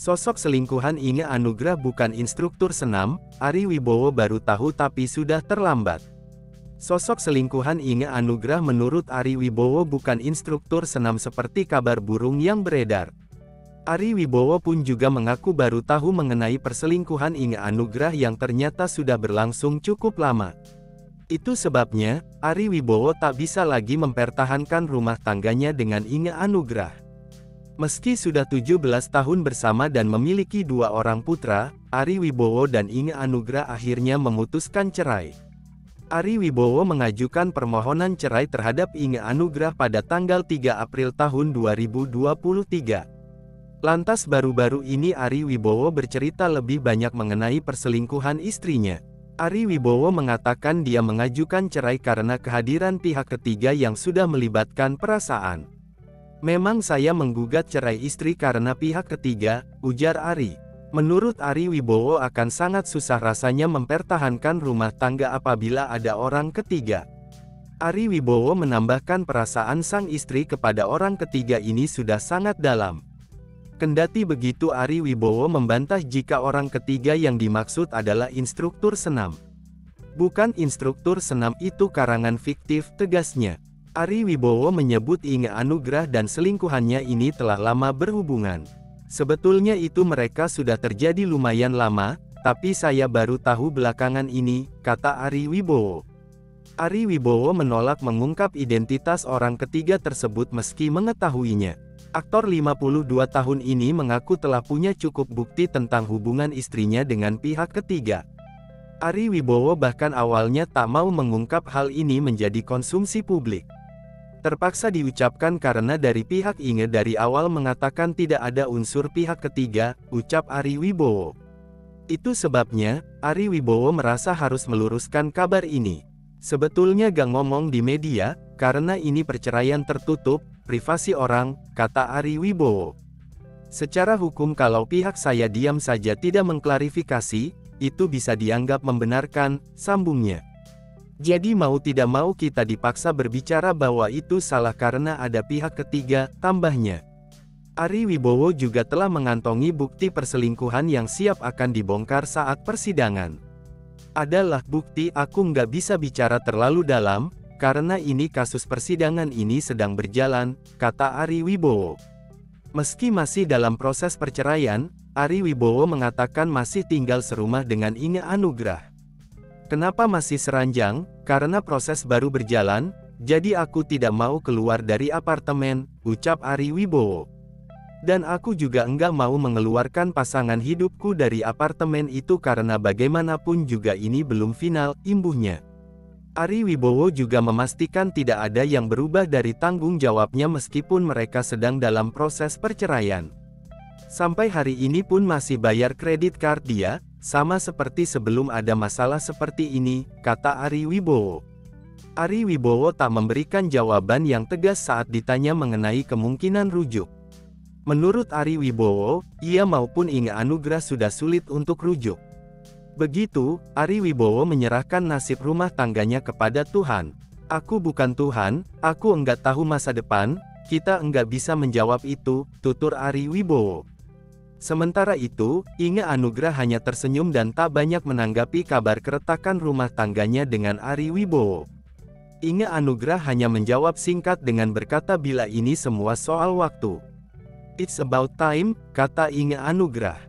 Sosok selingkuhan Inge Anugrah bukan instruktur senam, Ari Wibowo baru tahu tapi sudah terlambat. Sosok selingkuhan Inge Anugrah menurut Ari Wibowo bukan instruktur senam seperti kabar burung yang beredar. Ari Wibowo pun juga mengaku baru tahu mengenai perselingkuhan Inge Anugrah yang ternyata sudah berlangsung cukup lama. Itu sebabnya, Ari Wibowo tak bisa lagi mempertahankan rumah tangganya dengan Inge Anugrah. Meski sudah 17 tahun bersama dan memiliki 2 orang putra, Ari Wibowo dan Inge Anugrah akhirnya memutuskan cerai. Ari Wibowo mengajukan permohonan cerai terhadap Inge Anugrah pada tanggal 3 April tahun 2023. Lantas baru-baru ini Ari Wibowo bercerita lebih banyak mengenai perselingkuhan istrinya. Ari Wibowo mengatakan dia mengajukan cerai karena kehadiran pihak ketiga yang sudah melibatkan perasaan. Memang saya menggugat cerai istri karena pihak ketiga, ujar Ari. Menurut Ari Wibowo akan sangat susah rasanya mempertahankan rumah tangga apabila ada orang ketiga. Ari Wibowo menambahkan perasaan sang istri kepada orang ketiga ini sudah sangat dalam. Kendati begitu Ari Wibowo membantah jika orang ketiga yang dimaksud adalah instruktur senam. Bukan instruktur senam itu karangan fiktif, tegasnya. Ari Wibowo menyebut Inge Anugrah dan selingkuhannya ini telah lama berhubungan. Sebetulnya itu mereka sudah terjadi lumayan lama, tapi saya baru tahu belakangan ini, kata Ari Wibowo. Ari Wibowo menolak mengungkap identitas orang ketiga tersebut meski mengetahuinya. Aktor 52 tahun ini mengaku telah punya cukup bukti tentang hubungan istrinya dengan pihak ketiga. Ari Wibowo bahkan awalnya tak mau mengungkap hal ini menjadi konsumsi publik. Terpaksa diucapkan karena dari pihak Inge dari awal mengatakan tidak ada unsur pihak ketiga, ucap Ari Wibowo. Itu sebabnya, Ari Wibowo merasa harus meluruskan kabar ini. Sebetulnya gak ngomong di media, karena ini perceraian tertutup, privasi orang, kata Ari Wibowo. Secara hukum kalau pihak saya diam saja tidak mengklarifikasi, itu bisa dianggap membenarkan, sambungnya. Jadi mau tidak mau kita dipaksa berbicara bahwa itu salah karena ada pihak ketiga, tambahnya. Ari Wibowo juga telah mengantongi bukti perselingkuhan yang siap akan dibongkar saat persidangan. Adalah bukti aku nggak bisa bicara terlalu dalam, karena ini kasus persidangan ini sedang berjalan, kata Ari Wibowo. Meski masih dalam proses perceraian, Ari Wibowo mengatakan masih tinggal serumah dengan Inge Anugrah. Kenapa masih seranjang? Karena proses baru berjalan, jadi aku tidak mau keluar dari apartemen, ucap Ari Wibowo. Dan aku juga enggak mau mengeluarkan pasangan hidupku dari apartemen itu karena bagaimanapun juga ini belum final, imbuhnya. Ari Wibowo juga memastikan tidak ada yang berubah dari tanggung jawabnya meskipun mereka sedang dalam proses perceraian. Sampai hari ini pun masih bayar kredit card dia, sama seperti sebelum ada masalah seperti ini, kata Ari Wibowo. Ari Wibowo tak memberikan jawaban yang tegas saat ditanya mengenai kemungkinan rujuk. Menurut Ari Wibowo, ia maupun Inge Anugrah sudah sulit untuk rujuk. Begitu, Ari Wibowo menyerahkan nasib rumah tangganya kepada Tuhan. Aku bukan Tuhan, aku enggak tahu masa depan, kita enggak bisa menjawab itu, tutur Ari Wibowo. Sementara itu, Inge Anugrah hanya tersenyum dan tak banyak menanggapi kabar keretakan rumah tangganya dengan Ari Wibowo. Inge Anugrah hanya menjawab singkat dengan berkata bila ini semua soal waktu. It's about time, kata Inge Anugrah.